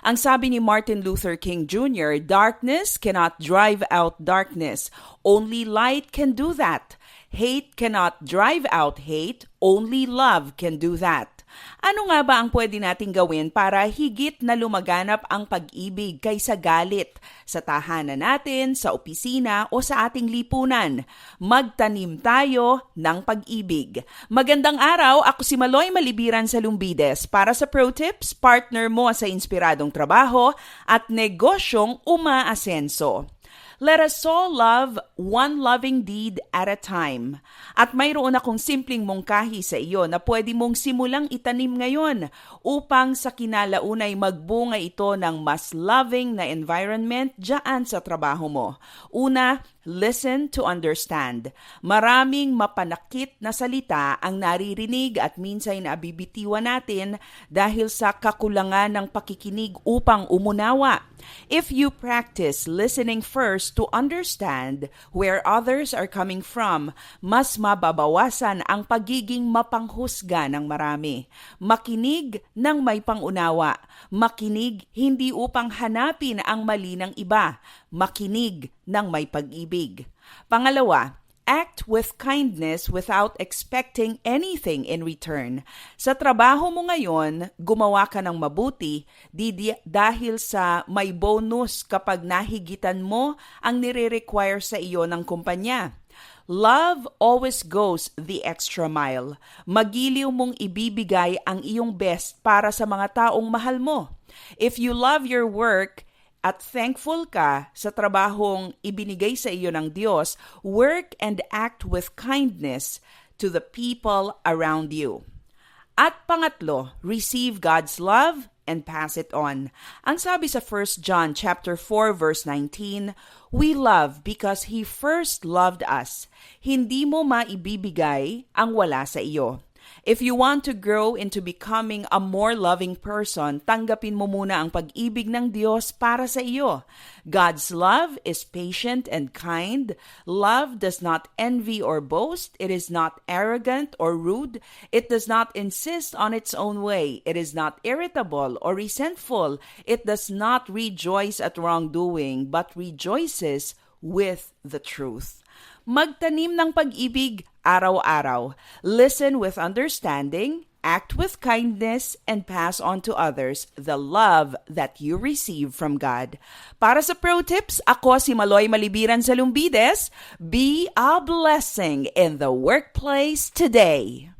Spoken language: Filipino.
Ang sabi ni Martin Luther King Jr., darkness cannot drive out darkness. Only light can do that. Hate cannot drive out hate. Only love can do that. Ano nga ba ang pwede nating gawin para higit na lumaganap ang pag-ibig kaysa galit sa tahanan natin, sa opisina o sa ating lipunan? Magtanim tayo ng pag-ibig. Magandang araw, ako si Maloy Malibiran sa Lumbides para sa Pro Tips, partner mo sa inspiradong trabaho at negosyong umaasenso. Let us all love one loving deed at a time. At mayroon akong simpleng mungkahi sa iyo na pwede mong simulang itanim ngayon upang sa kinalaunay magbunga ito ng mas loving na environment dyan sa trabaho mo. Una, listen to understand. Maraming mapanakit na salita ang naririnig at minsan nabibitiwan natin dahil sa kakulangan ng pakikinig upang umunawa. If you practice listening first to understand where others are coming from, mas mababawasan ang pagiging mapanghusga ng marami. Makinig ng may pangunawa. Makinig hindi upang hanapin ang mali ng iba. Makinig ng may pag-ibig. Pangalawa, act with kindness without expecting anything in return. Sa trabaho mo ngayon, gumawa ka ng mabuti dahil sa may bonus kapag nahigitan mo ang nire-require sa iyo ng kumpanya. Love always goes the extra mile. Magiliw mong ibibigay ang iyong best para sa mga taong mahal mo. If you love your work, at thankful ka sa trabahong ibinigay sa iyo ng Diyos, work and act with kindness to the people around you. At pangatlo, receive God's love and pass it on. Ang sabi sa 1 John chapter 4 verse 19, we love because He first loved us. Hindi mo maibibigay ang wala sa iyo. If you want to grow into becoming a more loving person, tanggapin mo muna ang pag-ibig ng Diyos para sa iyo. God's love is patient and kind. Love does not envy or boast. It is not arrogant or rude. It does not insist on its own way. It is not irritable or resentful. It does not rejoice at wrongdoing, but rejoices with the truth. Magtanim ng pag-ibig araw-araw. Listen with understanding, act with kindness, and pass on to others the love that you receive from God. Para sa Pro Tips, ako si Maloy Malibiran sa Lumbides. Be a blessing in the workplace today.